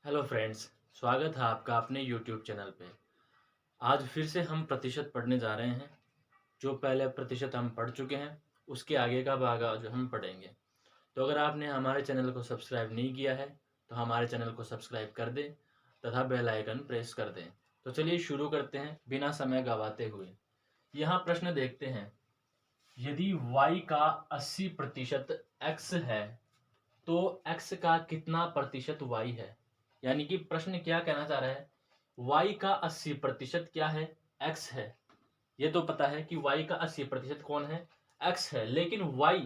Hello friends, स्वागत है आपका अपने यूट्यूब चैनल पे। आज फिर से हम प्रतिशत पढ़ने जा रहे हैं। जो पहले प्रतिशत हम पढ़ चुके हैं उसके आगे का भाग आज हम पढ़ेंगे। तो अगर आपने हमारे चैनल को सब्सक्राइब नहीं किया है तो हमारे चैनल को सब्सक्राइब कर दें तथा बेल आइकन प्रेस कर दें। तो चलिए शुरू करते हैं बिना समय गंवाते हुए। यहाँ प्रश्न देखते हैं, यदि y का 80% x है तो x का कितना प्रतिशत y है। यानी कि प्रश्न क्या कहना चाह रहा है, y का 80% क्या है, x है। ये तो पता है कि y का 80% कौन है, x है, लेकिन y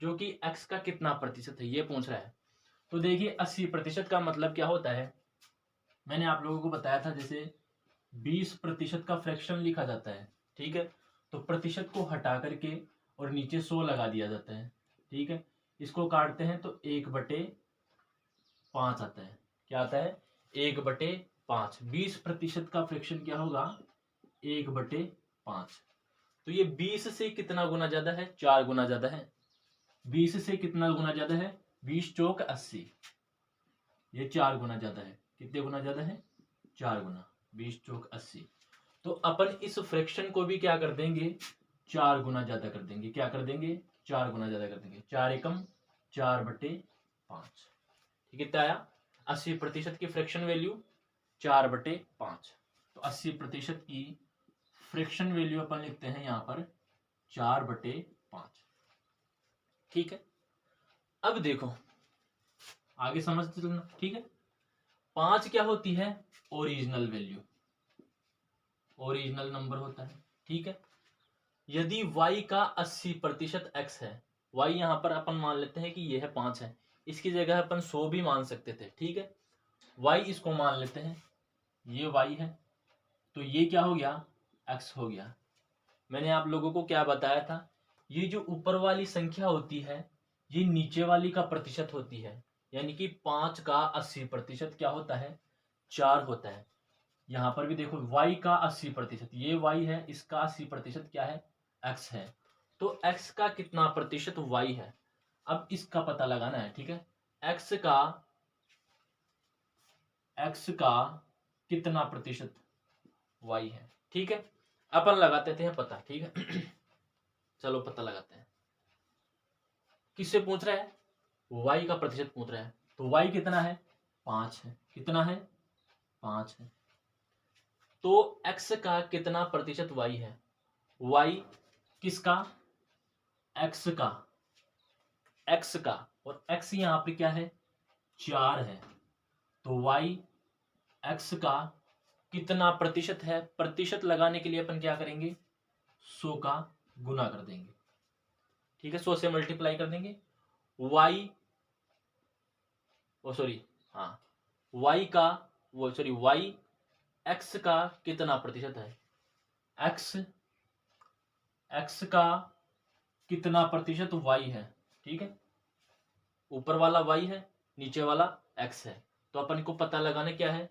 जो कि x का कितना प्रतिशत है ये पूछ रहा है। तो देखिए 80% का मतलब क्या होता है, मैंने आप लोगों को बताया था जैसे 20% का फ्रैक्शन लिखा जाता है, ठीक है। तो प्रतिशत को हटा करके और नीचे 100 लगा दिया जाता है, ठीक है। इसको काटते हैं तो 1/5 आता है। क्या आता है, 1/5। 20% का फ्रैक्शन क्या होगा, 1/5। तो ये 20 से कितना गुना ज्यादा है, 4 गुना ज्यादा है। 20 से कितना गुना ज्यादा है, 20 चौक 80। ये 4 गुना ज्यादा है। कितने गुना ज्यादा है, 4 गुना। 20 चौक 80। तो अपन इस फ्रैक्शन को भी क्या कर देंगे, 4 गुना ज्यादा कर देंगे। क्या कर देंगे, 4 गुना ज्यादा कर देंगे। 4 एकम 4/5। कितना आया, 80% की फ्रैक्शन वैल्यू 4/5। तो 80% की फ्रैक्शन वैल्यू अपन लिखते हैं यहाँ पर 4/5। ठीक है। अब देखो आगे समझते चलना, ठीक है। 5 क्या होती है, ओरिजिनल वैल्यू, ओरिजिनल नंबर होता है, ठीक है। यदि y का 80% x है, y यहाँ पर अपन मान लेते हैं कि यह है 5 है, इसकी जगह अपन 100 भी मान सकते थे, ठीक है। y इसको मान लेते हैं, ये y है, तो ये क्या हो गया, x हो गया। मैंने आप लोगों को क्या बताया था, ये जो ऊपर वाली संख्या होती है ये नीचे वाली का प्रतिशत होती है। यानी कि 5 का 80% क्या होता है, 4 होता है। यहाँ पर भी देखो y का 80%, ये y है, इसका 80% क्या है, x है। तो x का कितना प्रतिशत y है, अब इसका पता लगाना है, ठीक है। x का कितना प्रतिशत y है, ठीक है। अपन लगाते थे पता, ठीक है। चलो पता लगाते हैं। किससे पूछ रहा है, y का प्रतिशत पूछ रहा है। तो y कितना है, 5 है। कितना है, 5 है। तो x का कितना प्रतिशत y है, y किसका, x का, x का, और x यहाँ पे क्या है, 4 है। तो y x का कितना प्रतिशत है, प्रतिशत लगाने के लिए अपन क्या करेंगे, 100 का गुना कर देंगे, ठीक है। 100 से मल्टीप्लाई कर देंगे। y, ओ सॉरी, हाँ, y का, वो सॉरी, y x का कितना प्रतिशत है, x x का कितना प्रतिशत y है, ठीक है। ऊपर वाला y है, नीचे वाला x है। तो अपन को पता लगाना क्या है,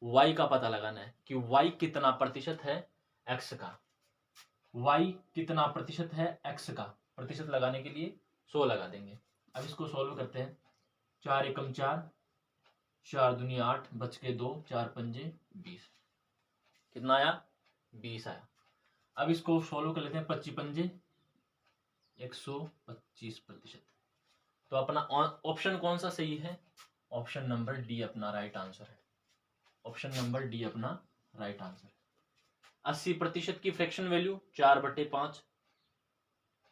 y का पता लगाना है कि y कितना प्रतिशत है x का। y कितना प्रतिशत है x का, प्रतिशत लगाने के लिए 100 लगा देंगे। अब इसको सॉल्व करते हैं। 4 एकम 4, 4 दूनी 8, बच के 2, 4 पंजे 20। कितना आया, 20 आया। अब इसको सॉल्व कर लेते हैं। 25 पंजे 125%। तो अपना ऑप्शन कौन सा सही है, ऑप्शन नंबर डी अपना राइट आंसर है। ऑप्शन नंबर डी अपना राइट आंसर है। 80% की फ्रैक्शन वैल्यू 4/5।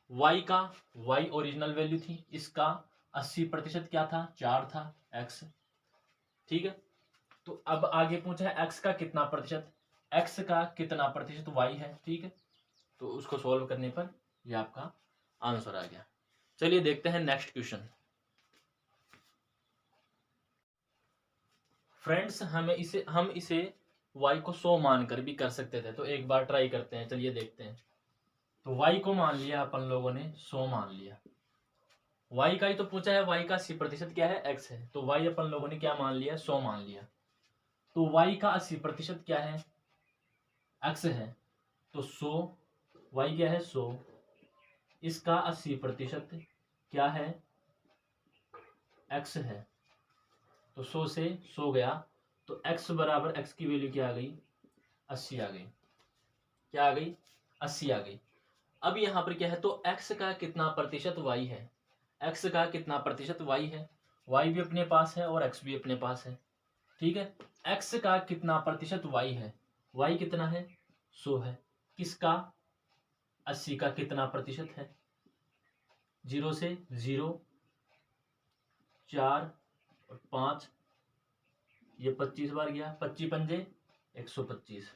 y का, y ओरिजिनल वैल्यू थी, इसका 80% क्या था, 4 था, x, ठीक है। तो अब आगे पूछा है x का कितना प्रतिशत, x का कितना प्रतिशत y है, ठीक है। तो उसको सॉल्व करने पर ये आपका आंसर आ गया। चलिए देखते हैं नेक्स्ट क्वेश्चन। फ्रेंड्स हम इसे y को 100 मानकर भी कर सकते थे, तो एक बार ट्राई करते हैं। चलिए देखते हैं। तो y को मान लिया अपन लोगों ने, 100 मान लिया। y का ही तो पूछा है, y का 80% क्या है, x है। तो y अपन लोगों ने क्या मान लिया, 100 मान लिया। तो y का 80% क्या है, x है। तो 100, y क्या है, 100, इसका 80% क्या है, x है। तो 100 से 100 गया, तो x बराबर x की वैल्यू क्या आ गई, 80 आ गई। क्या आ गई, 80 आ गई। अब यहाँ पर क्या है, तो x का कितना प्रतिशत y है, x का कितना प्रतिशत y है, y भी अपने पास है और x भी अपने पास है। ठीक है, x का कितना प्रतिशत y है, y कितना है, 100 है। किसका, 80 का कितना प्रतिशत है, 0 से 0, 4 और 5, ये 25 बार गया, 25 पंजे 125,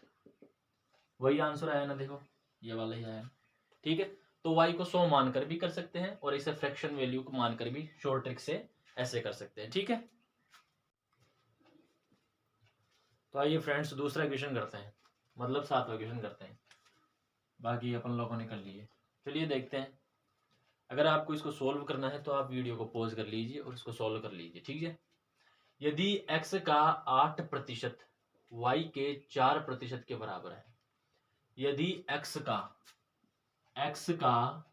वही आंसर आया ना, देखो ये वाला ही आया। ठीक है, तो y को 100 मानकर भी कर सकते हैं और इसे फ्रैक्शन वैल्यू को मानकर भी शॉर्ट ट्रिक से ऐसे कर सकते हैं। ठीक है, तो आइए फ्रेंड्स दूसरा क्वेश्चन करते हैं, मतलब 7वां क्वेश्चन करते हैं, बाकी अपन लोगों ने कर लिए। चलिए देखते हैं। अगर आपको इसको सोल्व करना है तो आप वीडियो को पॉज कर लीजिए और इसको सोल्व कर लीजिए। ठीक है, यदि x का 8% y के 4% के बराबर है, यदि x का 8%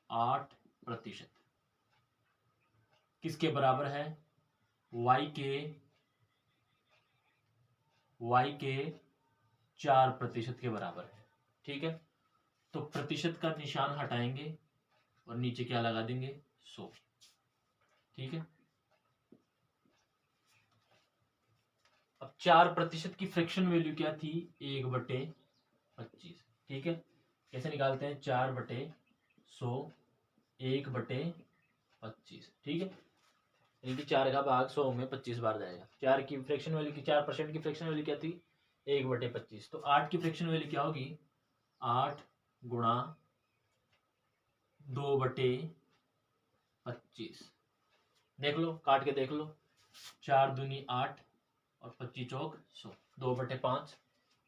8% किसके बराबर है, y के 4% के बराबर है। ठीक है, तो प्रतिशत का निशान हटाएंगे और नीचे क्या लगा देंगे, 100। ठीक है, अब 4% की फ्रैक्शन वैल्यू क्या थी, 1/25। ठीक है, कैसे निकालते हैं, 4/100 1/25। ठीक है, यानी कि 4 का भाग 100 में 25 बार जाएगा। 4 की फ्रैक्शन वैल्यू की 4% की फ्रैक्शन वैल्यू क्या थी, 1/25। तो 8 की फ्रैक्शन वैल्यू क्या होगी, 8 गुणा 2/25। देख लो, काट के देख लो, 4 दूनी 8 और 25 चौक 100, 2/5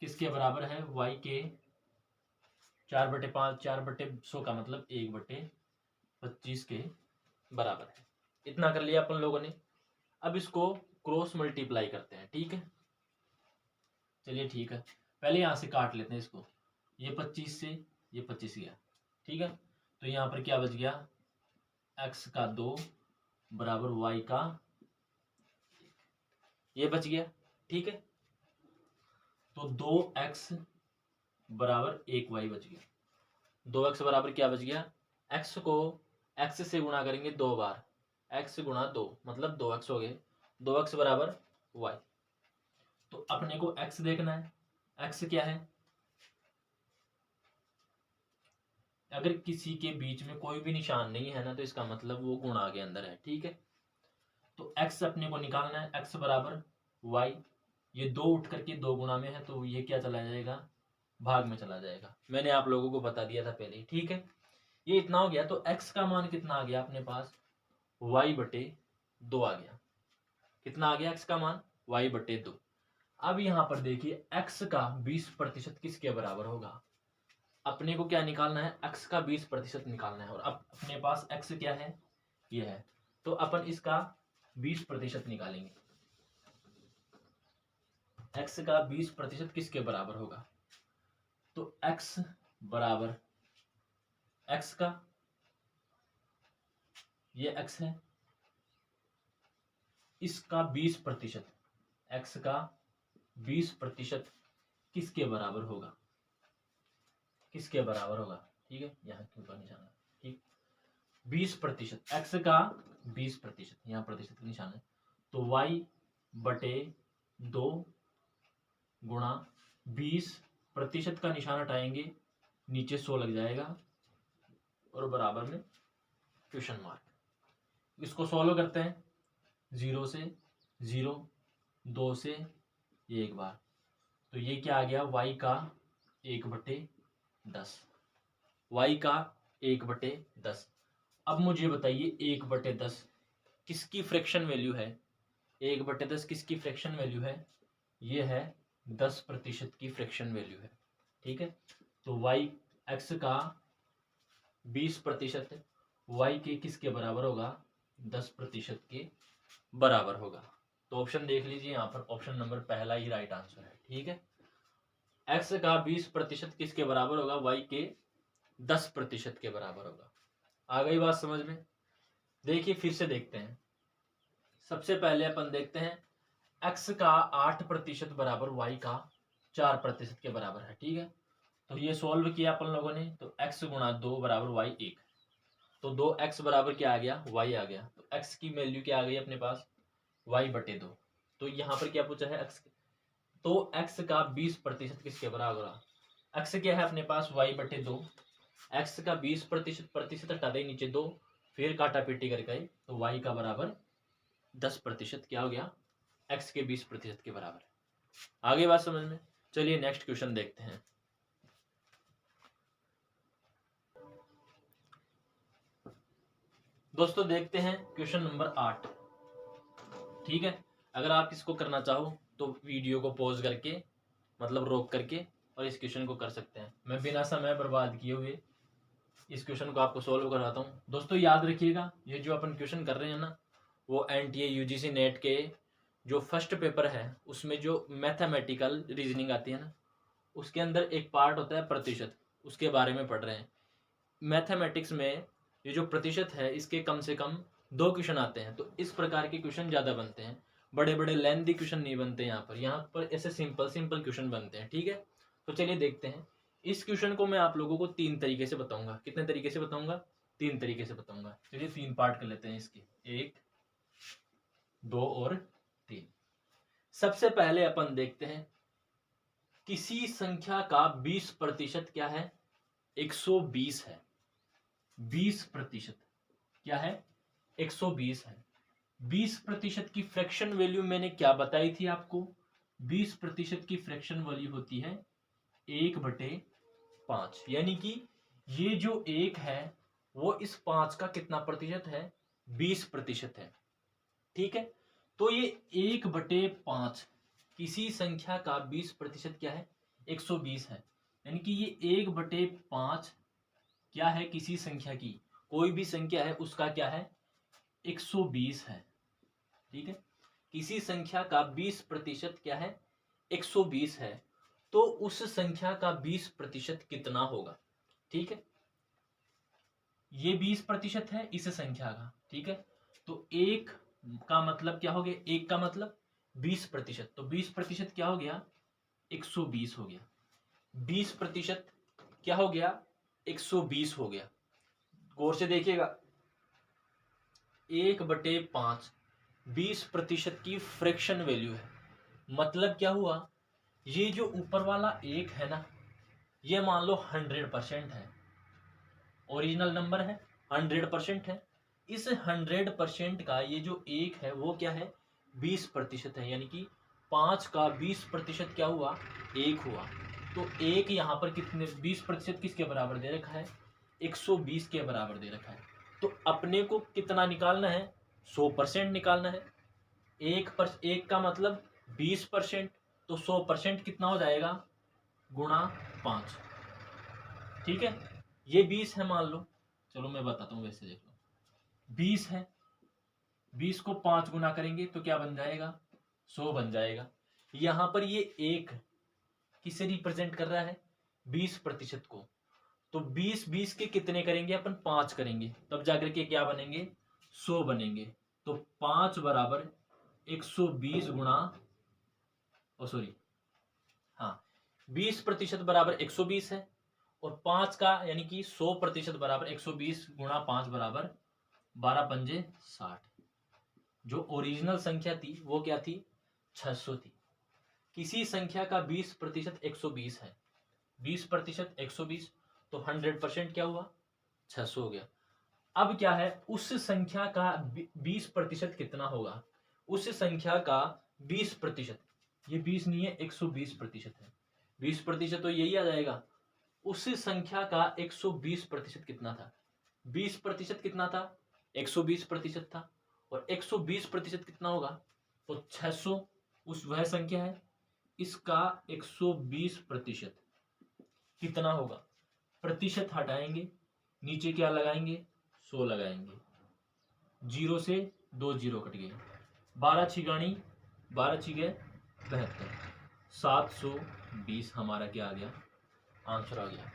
किसके बराबर है, y के 4/5, 4/100 का मतलब 1/25 के बराबर है। इतना कर लिया अपन लोगों ने। अब इसको क्रॉस मल्टीप्लाई करते हैं। ठीक है, चलिए ठीक है, पहले यहां से काट लेते हैं इसको, ये 25 से ये 25 गया। ठीक है, तो यहां पर क्या बच गया, x का 2 बराबर y का 1, ये बच गया। ठीक है, तो 2x बराबर 1y बच गया। 2x बराबर क्या बच गया, x को x से गुणा करेंगे 2 बार, x गुणा 2 मतलब 2x हो गए, 2x बराबर y। तो अपने को x देखना है, x क्या है, अगर किसी के बीच में कोई भी निशान नहीं है ना, तो इसका मतलब वो गुणा के अंदर है। ठीक है, तो x अपने को निकालना है, x बराबर y, ये 2 उठ करके 2 गुणा में है, तो ये क्या चला जाएगा, भाग में चला जाएगा। मैंने आप लोगों को बता दिया था पहले ही। ठीक है, ये इतना हो गया, तो x का मान कितना आ गया अपने पास, y/2 आ गया। कितना आ गया x का मान, y/2। अब यहां पर देखिए x का 20% किसके बराबर होगा, अपने को क्या निकालना है, x का 20% निकालना है, और अब अपने पास x क्या है, ये है, तो अपन इसका 20% निकालेंगे। x का 20% किसके बराबर होगा, तो x बराबर x का, ये x है, इसका 20%, x का 20% किसके बराबर होगा, किसके बराबर होगा। ठीक है, यहाँ क्यों का निशान है, ठीक, 20%, x का 20%, यहाँ प्रतिशत का निशान है, तो y/2 गुणा 20% का निशान हटाएंगे, नीचे 100 लग जाएगा और बराबर में क्वेश्चन मार्क। इसको सॉल्व करते हैं, 0 से 0, 2 से 1 बार, तो ये क्या आ गया, y का 1/10, y का 1/10। अब मुझे बताइए 1/10 किसकी फ्रैक्शन वैल्यू है, 1/10 किसकी फ्रैक्शन वैल्यू है, ये है 10% की फ्रैक्शन वैल्यू है। ठीक है, तो y x का 20% y के किसके बराबर होगा, 10% के बराबर होगा। तो ऑप्शन देख लीजिए, यहाँ पर ऑप्शन नंबर पहला ही राइट आंसर है। ठीक है, x का 20% किसके बराबर होगा, y के 10% के बराबर होगा। आ गई बात समझ में। देखिए फिर से देखते हैं। सबसे पहले अपन देखते हैं x का 8% बराबर y का 4% के बराबर है। ठीक है, तो ये सोल्व किया अपन लोगों ने, तो x गुणा 2 बराबर y 1, तो 2x बराबर क्या आ गया, y आ गया। तो x की वैल्यू क्या आ गई अपने पास, y/2। तो यहाँ पर क्या पूछा है x, तो x का 20% किसके बराबर आ, x क्या है अपने पास y/2, x का 20% प्रतिशत हटा दे नीचे 2, फिर काटा पीटी करके आई, तो y का बराबर 10% क्या हो गया, x के 20% के बराबर है। आगे बात समझ में। चलिए नेक्स्ट क्वेश्चन देखते हैं। दोस्तों देखते हैं क्वेश्चन नंबर 8। ठीक है, अगर आप इसको करना चाहो तो वीडियो को पॉज करके, मतलब रोक करके, और इस क्वेश्चन को कर सकते हैं। मैं बिना समय बर्बाद किए हुए इस क्वेश्चन को आपको सोल्व करवाता हूँ। दोस्तों याद रखिएगा, ये जो अपन क्वेश्चन कर रहे हैं ना, वो NTA UGC नेट के जो फर्स्ट पेपर है उसमें जो मैथमेटिकल रीजनिंग आती है ना, उसके अंदर एक पार्ट होता है प्रतिशत, उसके बारे में पढ़ रहे हैं। मैथमेटिक्स में ये जो प्रतिशत है इसके कम से कम 2 क्वेश्चन आते हैं, तो इस प्रकार के क्वेश्चन ज़्यादा बनते हैं। बड़े बड़े लेंथी क्वेश्चन नहीं बनते यहाँ पर ऐसे सिंपल सिंपल क्वेश्चन बनते हैं। ठीक है, तो चलिए देखते हैं। इस क्वेश्चन को मैं आप लोगों को 3 तरीके से बताऊंगा। कितने तरीके से बताऊंगा, 3 तरीके से बताऊंगा। चलिए 3 पार्ट कर लेते हैं इसके, 1, 2 और 3। सबसे पहले अपन देखते हैं, किसी संख्या का 20% क्या है, 120 है। 20% क्या है, 120 है। 20% की फ्रैक्शन वैल्यू मैंने क्या बताई थी आपको, 20% की फ्रैक्शन वैल्यू होती है 1/5, यानी कि ये जो 1 है वो इस 5 का कितना प्रतिशत है, 20% है। ठीक है, तो ये 1/5 किसी संख्या का 20% क्या है, 120 है। यानी कि ये 1/5 क्या है, किसी संख्या की, कोई भी संख्या है उसका क्या है, 120 है। ठीक है, किसी संख्या का 20% क्या है, 120 है। तो उस संख्या का 20% कितना होगा। ठीक है, ये 20% है इस संख्या का। ठीक है, तो 1 का मतलब क्या हो गया, 1 का मतलब 20%, तो 20% क्या हो गया, 120 हो गया। 20% क्या हो गया, 120 हो गया। गौर से देखिएगा, 1/5 20% की फ्रैक्शन वैल्यू है। मतलब क्या हुआ, ये जो ऊपर वाला 1 है ना, ये मान लो 100% है, ओरिजिनल नंबर है, 100% है। इस 100% का ये जो 1 है वो क्या है, 20% है। यानी कि 5 का 20% क्या हुआ, 1 हुआ। तो 1 यहाँ पर कितने, 20% किसके बराबर दे रखा है, 120 के बराबर दे रखा है। तो अपने को कितना निकालना है, 100% निकालना है। 1 का मतलब 20%, तो 100% कितना हो जाएगा, गुणा 5। ठीक है, ये 20 है मान लो, चलो मैं बताता हूँ, वैसे देख लो, 20 है, 20 को 5 गुना करेंगे तो क्या बन जाएगा, 100 बन जाएगा। यहां पर ये 1 किसे रिप्रेजेंट कर रहा है, 20% को। तो 20 के कितने करेंगे अपन, 5 करेंगे, तब जाकर के क्या बनेंगे, 100 बनेंगे। तो 5 बराबर 120 गुणा, ओ सॉरी, हाँ, 20% बराबर 120 है, और 5 का यानी कि 100% बराबर 120 गुणा 5 बराबर 12×5 = 60। जो ओरिजिनल संख्या थी वो क्या थी, 600 थी। किसी संख्या का 20% 120 है, 20% 120, तो 100% क्या हुआ, 600 हो गया। अब क्या है, उस संख्या का 20% कितना होगा, उस संख्या का 20%, ये 20 नहीं है, 120% है। 20% तो यही आ जाएगा। उस संख्या का 120% कितना था, 20% कितना था, 120% था, और 120% कितना होगा, तो 600 उस वह संख्या है, इसका 120% कितना होगा, प्रतिशत हटाएंगे, नीचे क्या लगाएंगे, 100 लगाएंगे, 0 से 2 0 कट गए, 12 छिगाणी 12 छिगे 72, 720 हमारा क्या आ गया, आंसर आ गया।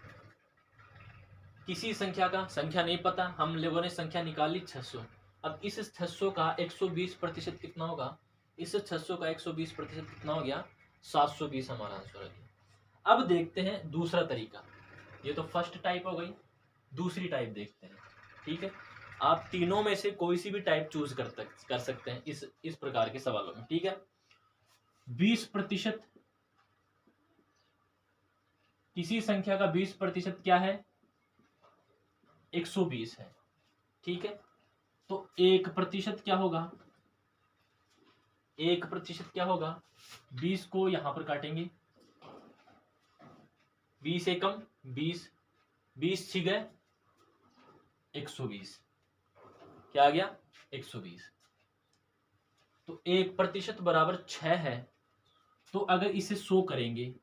किसी संख्या का, संख्या नहीं पता, हम लोगों ने संख्या निकाली 600, अब इस 600 का 120% कितना होगा? इस 600 का 120% कितना हो गया? 720 हमारा आंसर आ गया। अब देखते हैं दूसरा तरीका। ये तो फर्स्ट टाइप हो गई, दूसरी टाइप देखते हैं। ठीक है, आप तीनों में से कोई सी भी टाइप चूज कर सकते हैं इस प्रकार के सवालों में। ठीक है, 20%, किसी संख्या का 20% क्या है? 120 है। ठीक है, तो 1% क्या होगा? 1% क्या होगा? 20 को यहां पर काटेंगे, 20 एकम 20, 20 छिगे 120, क्या आ गया? 120। तो 1% बराबर 6 है। तो अगर इसे 100 करेंगे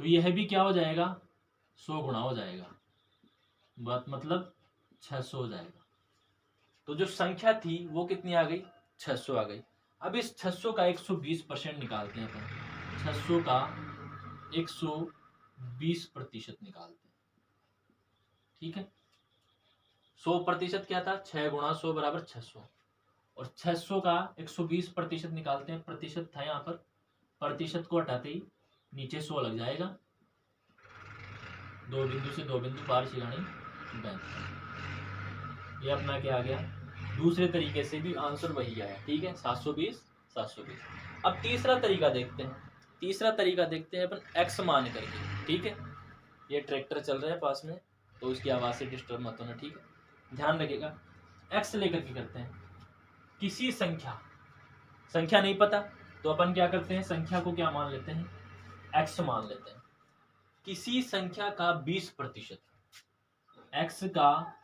तो यह भी क्या हो जाएगा? 100 गुणा हो जाएगा, बात मतलब 600 हो जाएगा। तो जो संख्या थी वो कितनी आ गई? 600 आ गई। अब इस 600 का 120% निकालते हैं अपन। 600 का 120% निकालते हैं। ठीक है, 100% क्या था? 6 गुणा 100 बराबर 600। और 600 का 120% निकालते हैं। प्रतिशत था यहाँ पर, प्रतिशत को हटाते ही नीचे 100 लग जाएगा। 2 बिंदु से 2 बिंदु, बार छिगानी 42। ये अपना क्या आ गया? दूसरे तरीके से भी आंसर वही आया। ठीक है, 720 720। अब तीसरा तरीका देखते हैं। तीसरा तरीका देखते हैं अपन एक्स मान करके। ठीक है, ये ट्रैक्टर चल रहा है पास में, तो उसकी आवाज से डिस्टर्ब मत होना। ठीक है, ध्यान रखिएगा। एक्स लेकर के करते हैं। किसी संख्या नहीं पता तो अपन क्या करते हैं? संख्या को क्या मान लेते हैं? एक्स मान लेते हैं। किसी संख्या का 20%, एक्स का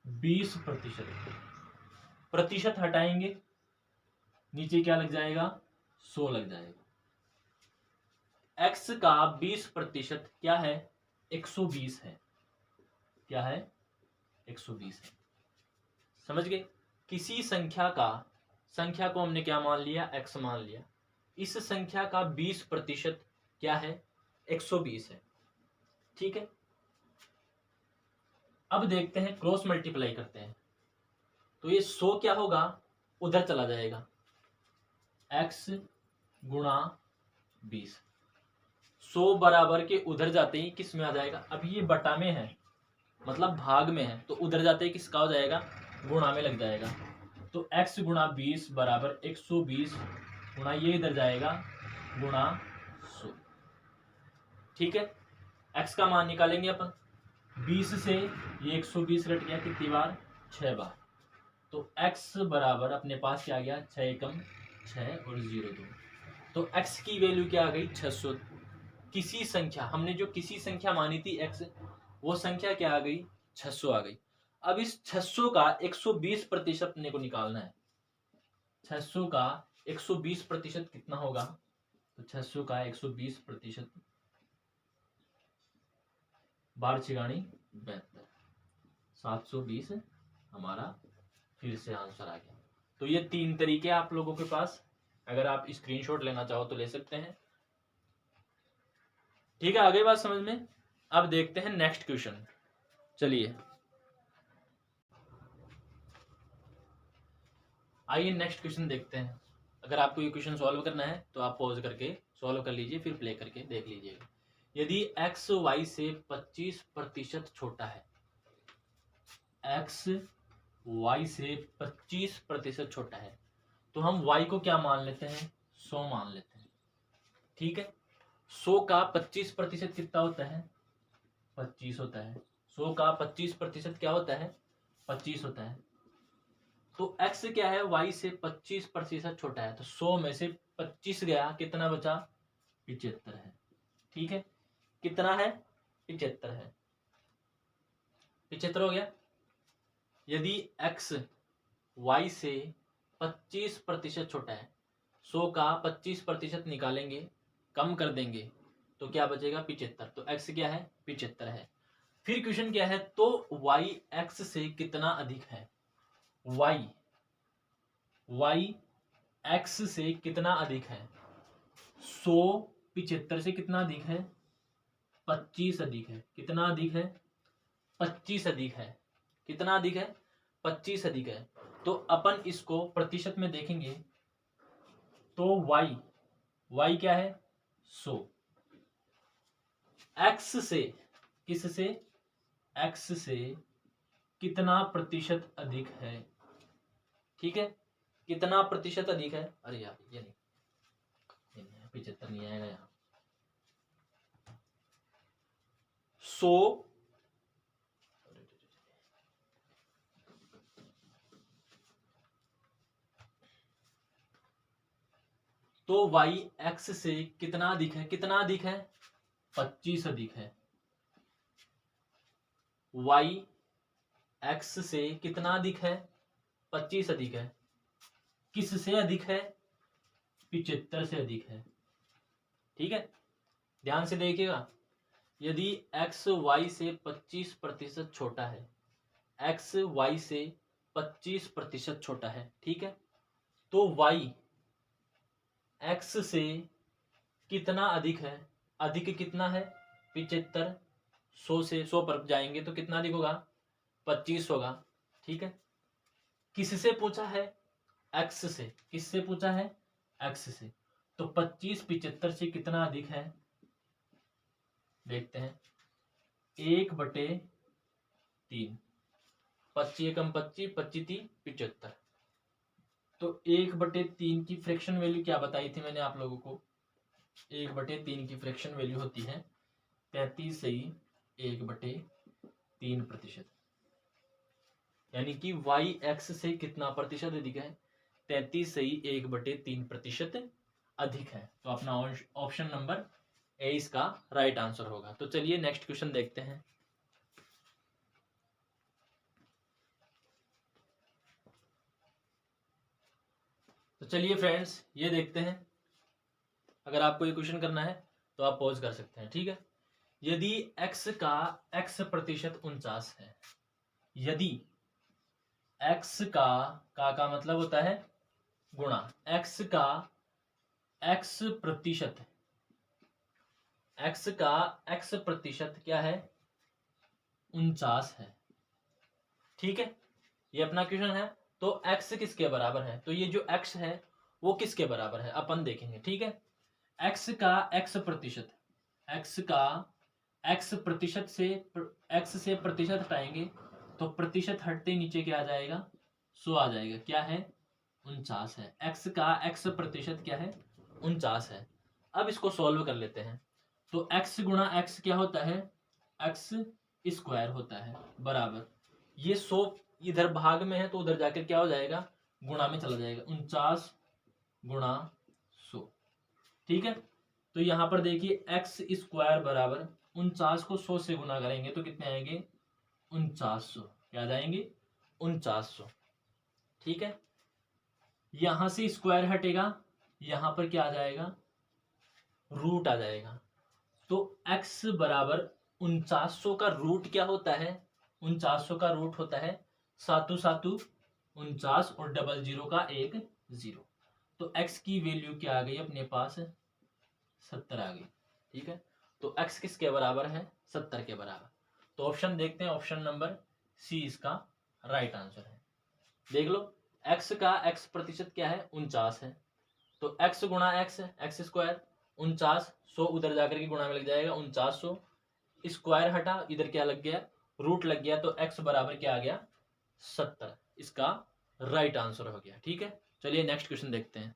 20%, प्रतिशत हटाएंगे, नीचे क्या लग जाएगा? 100 लग जाएगा। एक्स का 20% क्या है? 120 है। क्या है? 120 है। समझ गए? किसी संख्या को हमने क्या मान लिया? एक्स मान लिया। इस संख्या का 20% क्या है? 120 है। ठीक है, अब देखते हैं, क्रॉस मल्टीप्लाई करते हैं। तो ये 100 क्या होगा? उधर चला जाएगा, x गुणा 20। 100 बराबर के उधर जाते ही किस में आ जाएगा? अभी ये बटा में है, मतलब भाग में है, तो उधर जाते ही किसका हो जाएगा? गुणा में लग जाएगा। तो x गुणा 20 बराबर 120 गुणा ये इधर जाएगा गुणा 100। ठीक है, x का मान निकालेंगे अपन। 20 से ये 120 कट गया कितनी बार? 6 बार। तो x बराबर अपने पास क्या आ गया? 6 एकम 6 और 0 2। तो x की वैल्यू क्या आ गई? 600। किसी संख्या, हमने जो किसी संख्या मानी थी x, वो संख्या क्या आ गई? 600 आ गई। अब इस 600 का 120% अपने को निकालना है। 600 का 120% कितना होगा? तो 600 का 120%, बार छिगानी 72, 720 हमारा फिर से आंसर आ गया। तो ये 3 तरीके आप लोगों के पास, अगर आप स्क्रीनशॉट लेना चाहो तो ले सकते हैं। ठीक है, आगे बात समझ में। अब देखते हैं नेक्स्ट क्वेश्चन। चलिए आइए नेक्स्ट क्वेश्चन देखते हैं। अगर आपको ये क्वेश्चन सॉल्व करना है तो आप पॉज करके सॉल्व कर लीजिए, फिर प्ले करके देख लीजिएगा। यदि x y से 25% छोटा है, x y से 25% छोटा है, तो हम y को क्या मान लेते हैं? 100 मान लेते हैं। ठीक है, 100 का 25% कितना होता है? 25 होता है। 100 का 25% क्या होता है? 25 होता है। तो x क्या है? y से 25% छोटा है, तो 100 में से 25 गया, कितना बचा? 75 है। ठीक है, कितना है? 75 है। 75 हो गया। यदि x y से 25% छोटा है, 100 का 25% निकालेंगे, कम कर देंगे, तो क्या बचेगा? 75। तो x क्या है? 75 है। फिर क्वेश्चन क्या है? तो y x से कितना अधिक है? y x से कितना अधिक है? 100 75 से कितना अधिक है? 25 अधिक है। कितना अधिक है? 25 अधिक है। कितना अधिक है? 25 अधिक है, तो अपन इसको प्रतिशत में देखेंगे तो y क्या है 100, x से किससे x से कितना प्रतिशत अधिक है, ठीक है, कितना प्रतिशत अधिक है, अरे यार ये नहीं 75 नहीं आएगा यहाँ, 100 तो y x से कितना अधिक है, कितना अधिक है 25 अधिक है, y x से कितना अधिक है 25 अधिक है, किससे अधिक है 75 से अधिक है, ठीक है, ध्यान से देखिएगा, यदि x y से 25% छोटा है, x y से 25% छोटा है, ठीक है, तो y x से कितना अधिक है, अधिक कितना है 75, 100 से 100 पर जाएंगे तो कितना अधिक होगा 25 होगा, ठीक है, किससे पूछा है x से, किससे पूछा है x से, तो 25 75 से कितना अधिक है देखते हैं 1/3, 25 एकम 25, 25 3 75, तो 1/3 की फ्रैक्शन वैल्यू क्या बताई थी मैंने आप लोगों को, 1/3 की फ्रैक्शन वैल्यू होती है 33 सही 1/3%, यानी कि y x से कितना प्रतिशत अधिक है 33 सही 1/3% अधिक है, तो अपना ऑप्शन नंबर ए इसका राइट आंसर होगा। तो चलिए नेक्स्ट क्वेश्चन देखते हैं। तो चलिए फ्रेंड्स ये देखते हैं, अगर आपको ये क्वेश्चन करना है तो आप पॉज कर सकते हैं, ठीक है, यदि x का x प्रतिशत 49 है, यदि x का मतलब होता है गुणा, x का x प्रतिशत, x का x प्रतिशत क्या है 49 है, ठीक है, ये अपना क्वेश्चन है, तो x किसके बराबर है, तो ये जो x है वो किसके बराबर है अपन देखेंगे, ठीक है, x का x प्रतिशत, x का x प्रतिशत से x से प्रतिशत हटाएंगे तो प्रतिशत हटते नीचे क्या आ जाएगा 100 आ जाएगा, क्या है 49 है, x का x प्रतिशत क्या है 49 है। अब इसको सॉल्व कर लेते हैं, तो x गुणा x क्या होता है x स्क्वायर होता है, बराबर ये 100 इधर भाग में है तो उधर जाकर क्या हो जाएगा गुणा में चला जाएगा, 49 गुणा 100, ठीक है, तो यहां पर देखिए x स्क्वायर बराबर 49 को 100 से गुना करेंगे तो कितने आएंगे 4900, क्या जाएंगे 4900, ठीक है, यहां से स्क्वायर हटेगा, यहां पर क्या आ जाएगा रूट आ जाएगा, तो x बराबर 4900 का रूट क्या होता है, 4900 का रूट होता है 7 7 49 और 00 का 1 0, तो x की वैल्यू क्या आ गई अपने पास 70 आ गई, ठीक है, तो x किसके बराबर है 70 के बराबर, तो ऑप्शन देखते हैं, ऑप्शन नंबर सी इसका राइट आंसर है। देख लो x का x प्रतिशत क्या है 49 है, तो x गुणा x स्क्वायर 49, 100 उधर जाकर के गुणा में लग जाएगा 4900, स्क्वायर हटा इधर क्या लग गया रूट लग गया, तो x बराबर क्या आ गया 70, इसका राइट आंसर हो गया, ठीक है। चलिए नेक्स्ट क्वेश्चन देखते हैं।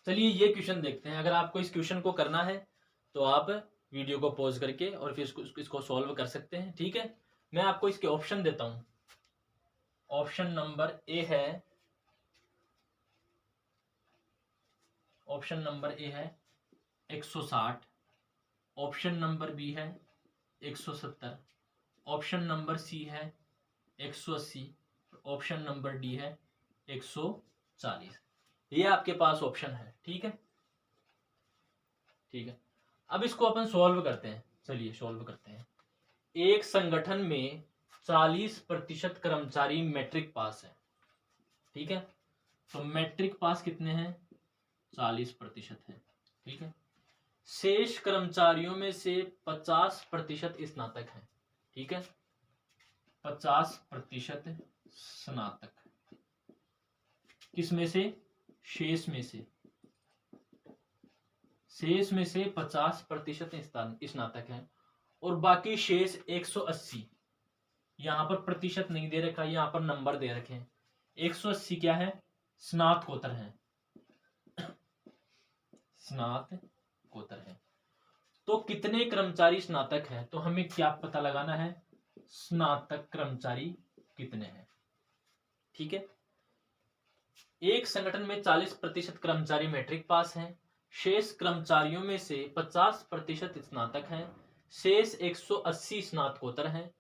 चलिए ये क्वेश्चन देखते हैं, अगर आपको इस क्वेश्चन को करना है तो आप वीडियो को पॉज करके और फिर इसको सॉल्व कर सकते हैं, ठीक है। मैं आपको इसके ऑप्शन देता हूं, ऑप्शन नंबर ए है, ऑप्शन नंबर ए है 160, ऑप्शन नंबर बी है 170, ऑप्शन नंबर सी है 180, ऑप्शन नंबर डी है 140, ये आपके पास ऑप्शन है, ठीक है, ठीक है। अब इसको अपन सॉल्व करते हैं, चलिए सॉल्व करते हैं। एक संगठन में 40% कर्मचारी मैट्रिक पास है, ठीक है, तो मैट्रिक पास कितने हैं 40% है, ठीक है, शेष कर्मचारियों में से 50% स्नातक हैं, ठीक है, 50% स्नातक। किसमें से? शेष में से। शेष में से 50% स्नातक है और बाकी शेष 180। यहां पर प्रतिशत नहीं दे रखा, यहां पर नंबर दे रखे हैं। 180 क्या है? स्नातकोत्तर है। स्नातकोत्तर है। तो कितने कर्मचारी स्नातक है? तो हमें क्या पता लगाना है? स्नातक कर्मचारी कितने हैं। ठीक है। एक संगठन में 40% कर्मचारी मैट्रिक पास हैं। शेष कर्मचारियों में से 50% स्नातक हैं। शेष 180 स्नातकोत्तर हैं।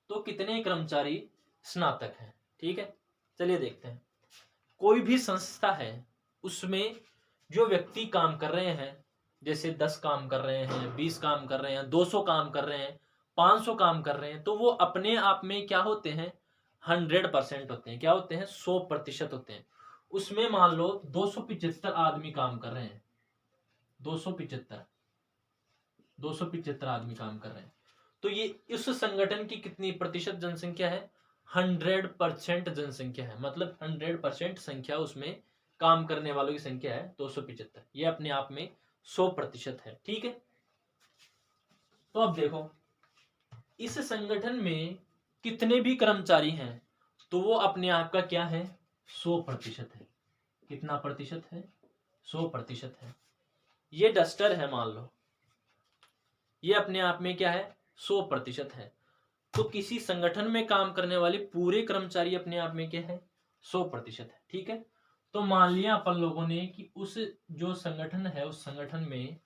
तो कितने कर्मचारी स्नातक हैं? ठीक है, चलिए देखते हैं। कोई भी संस्था है, उसमें जो व्यक्ति काम कर रहे हैं, जैसे 10 काम कर रहे हैं, 20 काम कर रहे हैं, 200 काम कर रहे हैं, 500 काम कर रहे हैं, तो वो अपने आप में क्या होते हैं? 100% होते हैं। क्या होते हैं? 100% होते हैं। उसमें मान लो 275 आदमी काम कर रहे हैं। 275 आदमी काम कर रहे हैं। तो ये इस संगठन की कितनी प्रतिशत जनसंख्या है? 100% जनसंख्या है। मतलब 100% संख्या, उसमें काम करने वालों की संख्या है 275। ये अपने आप में 100% है। ठीक है। तो अब देखो, इस संगठन में कितने भी कर्मचारी हैं, तो वो अपने आप का क्या है? 100% है। कितना प्रतिशत है? 100% है। ये डस्टर है मान लो, ये अपने आप में क्या है? 100% है। तो किसी संगठन में काम करने वाले पूरे कर्मचारी अपने आप में क्या है? 100% है। ठीक है। तो मान लिया अपन लोगों ने कि उस जो संगठन है, उस संगठन में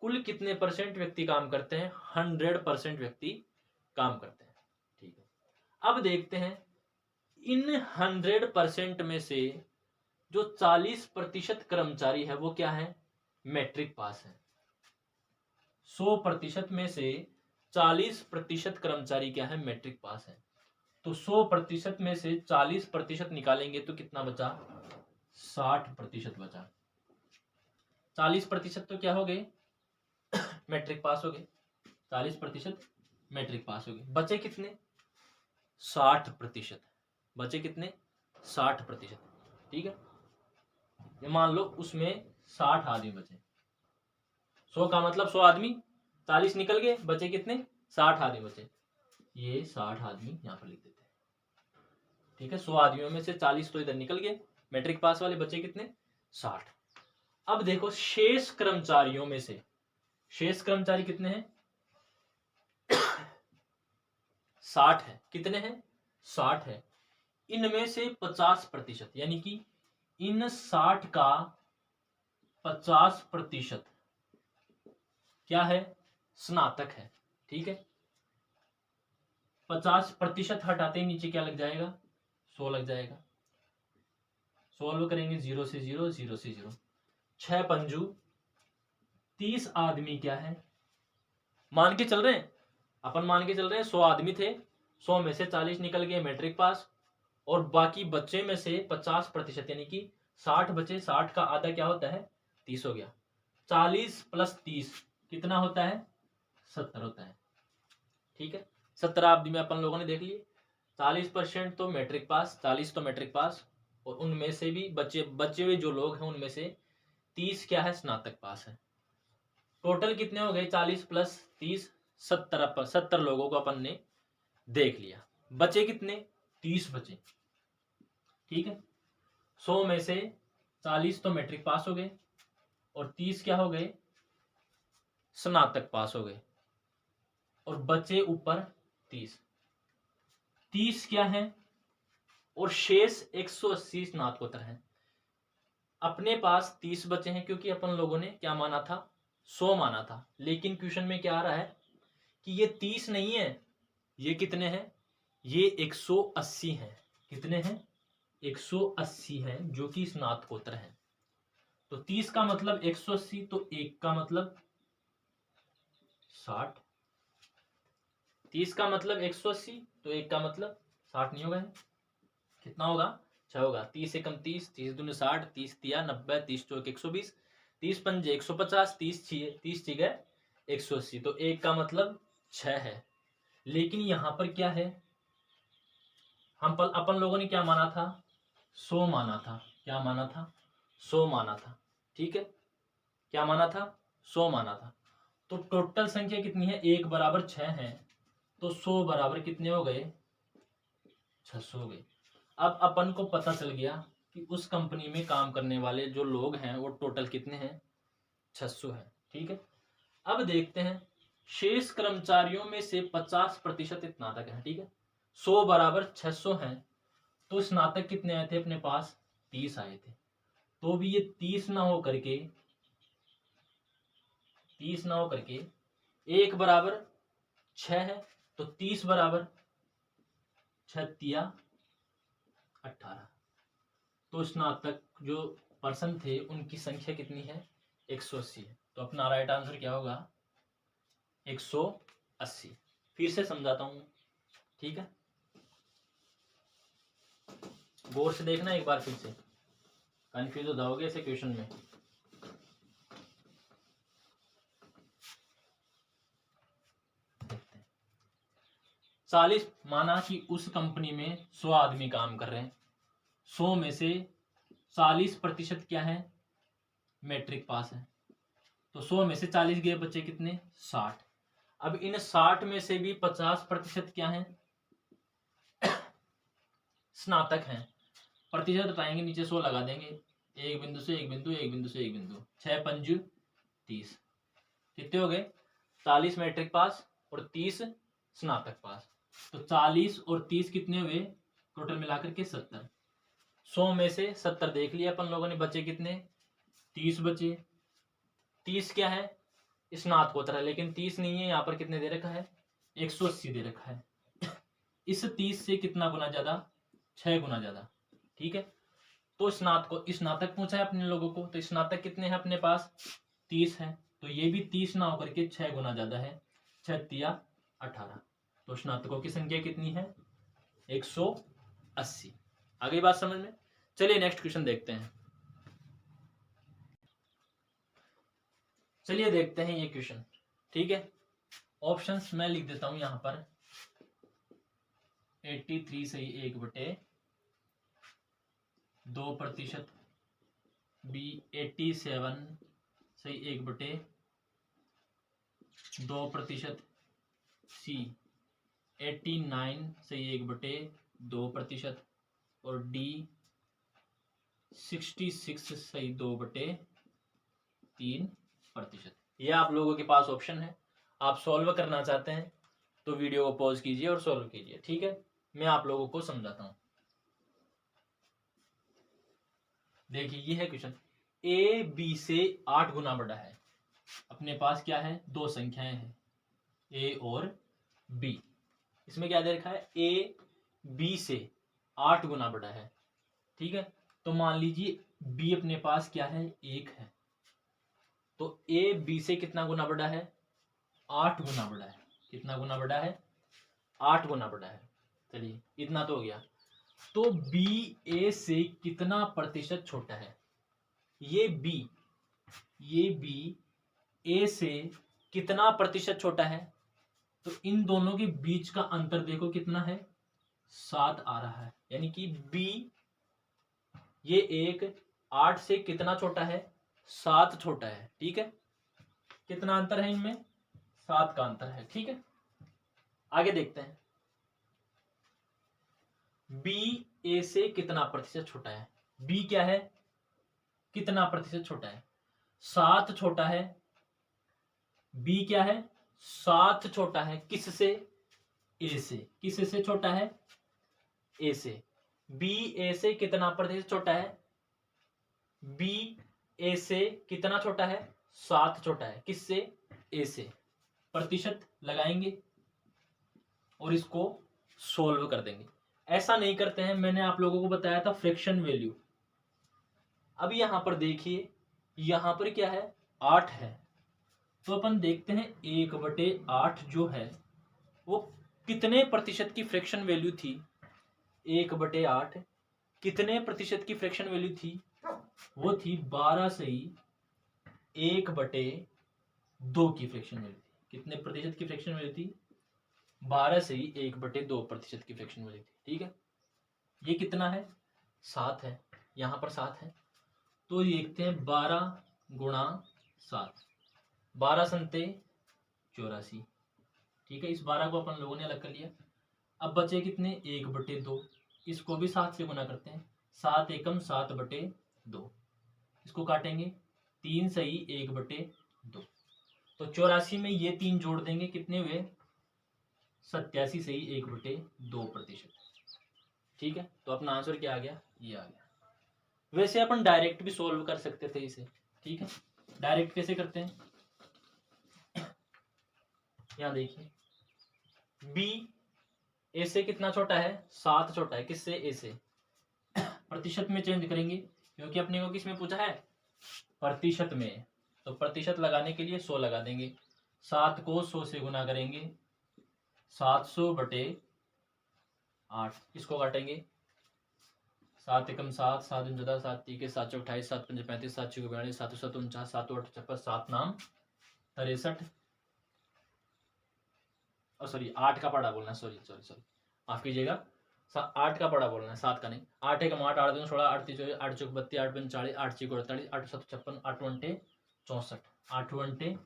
कुल कितने परसेंट व्यक्ति काम करते हैं? 100% व्यक्ति काम करते हैं। ठीक है। अब देखते हैं, इन 100% में से जो 40% कर्मचारी है, वो क्या है? मैट्रिक पास है। 100% में से 40% कर्मचारी क्या है? मैट्रिक पास है। तो 100% में से 40% निकालेंगे तो कितना बचा? 60% बचा। 40% तो क्या हो गए? मैट्रिक पास हो गए। 40% मैट्रिक पास हो गए। बचे कितने? 60%। बचे कितने? 60%। ठीक है। ये मान लो उसमें 60 आदमी बचे। 100 का मतलब 100 आदमी, 40 निकल गए, बचे कितने? 60 आदमी बचे। ये 60 आदमी यहां पर लिख देते हैं। ठीक है। 100 आदमियों में से 40 तो इधर निकल गए, मैट्रिक पास वाले बचे कितने? 60। अब देखो, शेष कर्मचारियों में से शेष कर्मचारी कितने हैं? 60 है। कितने हैं? 60 है। इनमें से 50%, यानी कि इन 60 का 50% क्या है? स्नातक है। ठीक है। 50% हटाते ही नीचे क्या लग जाएगा? 100 लग जाएगा। सोल्व करेंगे, 0 से 0, 0 से 0, 6 पंजू 30 आदमी क्या है? मान के चल रहे हैं अपन, मान के चल रहे हैं 100 आदमी थे, 100 में से 40 निकल गए मैट्रिक पास, और बाकी बच्चे में से 50%, यानी कि 60 बचे। 60 का आधा क्या होता है? 30 हो गया। 40 प्लस 30 कितना होता है? 70 होता है। ठीक है। 70 आदमी अपन लोगों ने देख लिए। 40% तो मैट्रिक पास, 40 तो मैट्रिक पास, और उनमें से भी बचे हुए जो लोग हैं, उनमें से 30 क्या है? स्नातक पास है। टोटल कितने हो गए? 40 प्लस 30, 70 लोगों को अपन ने देख लिया। बचे कितने? 30 बचे। ठीक है। 100 में से 40 तो मैट्रिक पास हो गए, और 30 क्या हो गए? स्नातक पास हो गए, और बचे ऊपर 30। 30 क्या है? और शेष 180 स्नातकोत्तर हैं। अपने पास 30 बचे हैं, क्योंकि अपन लोगों ने क्या माना था? 100 माना था। लेकिन क्वेश्चन में क्या आ रहा है कि ये 30 नहीं है, ये कितने हैं? ये 180 हैं। कितने हैं? 180 हैं, जो कि स्नातकोत्तर हैं। तो 30 का मतलब 180, तो 1 का मतलब 60। 30 का मतलब 180, तो 1 का मतलब 60 नहीं होगा? कितना होगा? 6 होगा। 30 से कम 30, 30 दूनी 60, 30 तिया 90, 30 चौक 120, 30 पंजे 150, 30 छः 180। तो 1 का मतलब 6 है। लेकिन यहां पर क्या है? अपन लोगों ने क्या माना था, 100 माना था। क्या माना था, 100 माना था। ठीक है, क्या माना था, 100 माना था। तो टोटल संख्या कितनी है, 1 बराबर 6 है, तो 100 बराबर कितने हो गए, 600 हो गए। अब अपन को पता चल गया कि उस कंपनी में काम करने वाले जो लोग हैं वो टोटल कितने हैं, 600 है। ठीक है, अब देखते हैं शेष कर्मचारियों में से 50% स्नातक है। ठीक है, 100 बराबर 600 है, तो स्नातक कितने आए थे अपने पास, 30 आए थे। तो भी ये 30 ना हो करके 1 बराबर 6 है, तो 30 बराबर 6 तिया 18। तो स्नातक जो पर्सन थे उनकी संख्या कितनी है, 180 है। तो अपना राइट आंसर क्या होगा, 180। फिर से समझाता हूं, ठीक है, गौर से देखना एक बार, फिर से कंफ्यूज हो जाओगे ऐसे क्वेश्चन में। देखते हैं, 40 माना कि उस कंपनी में 100 आदमी काम कर रहे हैं, 100 में से 40% क्या है, मैट्रिक पास है। तो 100 में से 40 गए, बचे कितने, 60। अब इन 60 में से भी 50% क्या है, स्नातक हैं। प्रतिशत हटाएंगे, नीचे 100 लगा देंगे, एक बिंदु से एक बिंदु, एक बिंदु से एक बिंदु, 6 पंजू 30। कितने हो गए, 40 मैट्रिक पास और 30 स्नातक पास। तो 40 और 30 कितने हुए, टोटल मिलाकर के 70। 100 में से 70 देख लिया अपन लोगों ने, बचे कितने, 30 बचे। 30 क्या है, स्नातकोत्तर है, लेकिन 30 नहीं है, यहाँ पर कितने दे रखा है, 180 दे रखा है। इस 30 से कितना गुना ज्यादा, 6 गुना ज्यादा। ठीक है, तो स्नातक पूछा है अपने लोगों को, तो स्नातक कितने हैं अपने पास, 30 है। तो ये भी 30 ना होकर के 6 गुना ज्यादा है, 6 तिया 18। तो स्नातकों की संख्या कितनी है, 180। आ गई बात समझ में। चलिए नेक्स्ट क्वेश्चन देखते हैं। चलिए देखते हैं ये क्वेश्चन। ठीक है, ऑप्शंस मैं लिख देता हूं यहां पर, 83 सही 1/2%, बी 87 सही 1/2%, सी 89 सही 1/2%, और डी 66 सही 2/3%। ये आप लोगों के पास ऑप्शन है। आप सॉल्व करना चाहते हैं तो वीडियो को पॉज कीजिए और सॉल्व कीजिए। ठीक है, मैं आप लोगों को समझाता हूं। देखिए ये है क्वेश्चन, ए बी से 8 गुना बड़ा है। अपने पास क्या है, दो संख्याएं हैं, ए और बी। इसमें क्या दे रखा है, ए बी से 8 गुना बड़ा है। ठीक है, तो मान लीजिए बी अपने पास क्या है, 1 है। तो ए बी से कितना गुना बड़ा है, 8 गुना बड़ा है। कितना गुना बड़ा है, 8 गुना बड़ा है। चलिए इतना तो हो गया। तो बी ए से कितना प्रतिशत छोटा है, ये बी ए से कितना प्रतिशत छोटा है। तो इन दोनों के बीच का अंतर देखो कितना है, 7 आ रहा है। यानी कि बी ये एक 8 से कितना छोटा है, 7 छोटा है। ठीक है, कितना अंतर है इनमें, 7 का अंतर है। ठीक है, आगे देखते हैं, बी ए से कितना प्रतिशत छोटा है। बी क्या है, कितना प्रतिशत छोटा है, 7 छोटा है। बी क्या है, 7 छोटा है, किससे, ए से। किससे छोटा है, ए से। बी ए से कितना प्रतिशत छोटा है, बी ए से कितना छोटा है, 7 छोटा है, किससे, ए से। प्रतिशत लगाएंगे और इसको सोल्व कर देंगे। ऐसा नहीं करते हैं, मैंने आप लोगों को बताया था फ्रैक्शन वैल्यू। अब यहां पर देखिए, यहां पर क्या है, 8 है। तो अपन देखते हैं 1/8 जो है वो कितने प्रतिशत की फ्रैक्शन वैल्यू थी। 1/8 कितने प्रतिशत की फ्रैक्शन वैल्यू थी, वो थी 12 सही 1/2 की फ्रैक्शन वैल्यू थी। कितने प्रतिशत की फ्रैक्शन वैल्यू थी, 12 सही 1/2% की फ्रैक्शन वैल्यू थी। ठीक है, ये कितना है, 7 है, यहाँ पर 7 है, तो देखते हैं 12 गुणा 7, 12 संते 84। ठीक है, इस 12 को अपन लोगों ने अलग कर लिया। अब बचे कितने, 1/2, इसको भी 7 से गुना करते हैं, 7 एकम 7/2, इसको काटेंगे, 3 सही 1/2, तो 84 में ये 3 जोड़ देंगे, कितने हुए, 87 सही 1/2%। ठीक है, तो अपना आंसर क्या आ गया, ये आ गया। वैसे अपन डायरेक्ट भी सोल्व कर सकते थे इसे। ठीक है, डायरेक्ट कैसे करते हैं, यहाँ देखिए, बी ए से कितना छोटा है, 7 छोटा है, किससे, ए से। प्रतिशत में चेंज करेंगे, क्योंकि अपने को किस में पूछा है, प्रतिशत में, तो प्रतिशत लगाने के लिए 100 लगा देंगे, 7 को 100 से गुना करेंगे, 700/8, इसको काटेंगे, 7 एकम 7, 7 दूनी 14, 7 तीके 7 चौक 28, 7 पंजे 35, 7 छः 42, 7 7 49, 7 8 56, 7 नाम 63, और सॉरी 8 का पढ़ा बोलना, सॉरी माफ कीजिएगा, 8 का पढ़ा बोलना है, 7 का नहीं। 8 एकम 8, 8 दूनी 16, 8 तीन 8 चौक 32, 8 पंजे 40, 8 छः 48, 8 7 56, 8 वंटे 64, 8 वंटे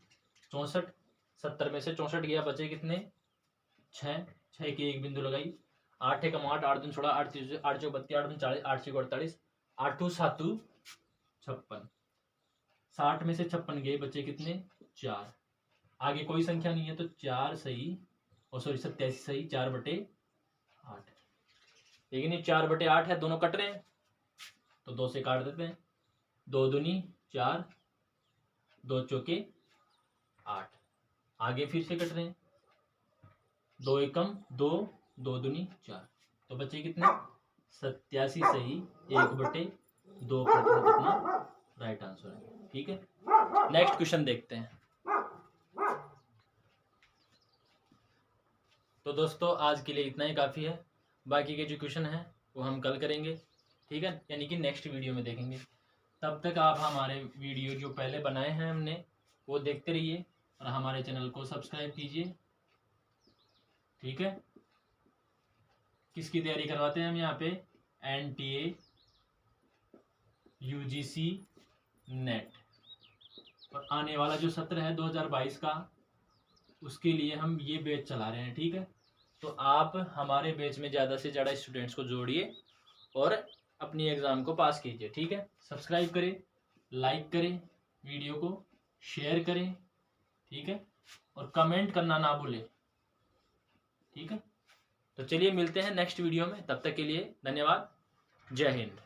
64, 70 में से 64 गया, बचे कितने, 6 की एक बिंदु लगाई, 8 एकम 8, 8 दूनी 16, 8 तीन 8 चौक 32, 8 40, 8 छः 48, 8 7 56, 60 में से 56 गए, बचे कितने, 4, आगे कोई संख्या नहीं है, तो 4 सही, और सॉरी 87 सही 4/8, लेकिन ये 4/8 है, दोनों कट रहे हैं, तो 2 से काट देते हैं, 2 दूनी 4, 2 चौके 8, आगे फिर से कट रहे हैं, 2 एकम 2, 2 दूनी 4, तो बचे कितने, 87 सही 1/2% अपना राइट आंसर है। ठीक है, नेक्स्ट क्वेश्चन देखते हैं। तो दोस्तों आज के लिए इतना ही काफ़ी है, बाकी के जो क्वेश्चन हैं वो हम कल करेंगे। ठीक है, यानी कि नेक्स्ट वीडियो में देखेंगे। तब तक आप हमारे वीडियो जो पहले बनाए हैं हमने वो देखते रहिए और हमारे चैनल को सब्सक्राइब कीजिए। ठीक है, किसकी तैयारी करवाते हैं हम यहाँ पे, NTA UGC नेट, और आने वाला जो सत्र है 2022 का, उसके लिए हम ये बैच चला रहे हैं। ठीक है, तो आप हमारे बैच में ज़्यादा से ज़्यादा स्टूडेंट्स को जोड़िए और अपनी एग्ज़ाम को पास कीजिए। ठीक है, सब्सक्राइब करें, लाइक करें, वीडियो को शेयर करें। ठीक है, और कमेंट करना ना भूलें। ठीक है, तो चलिए मिलते हैं नेक्स्ट वीडियो में, तब तक के लिए धन्यवाद, जय हिंद।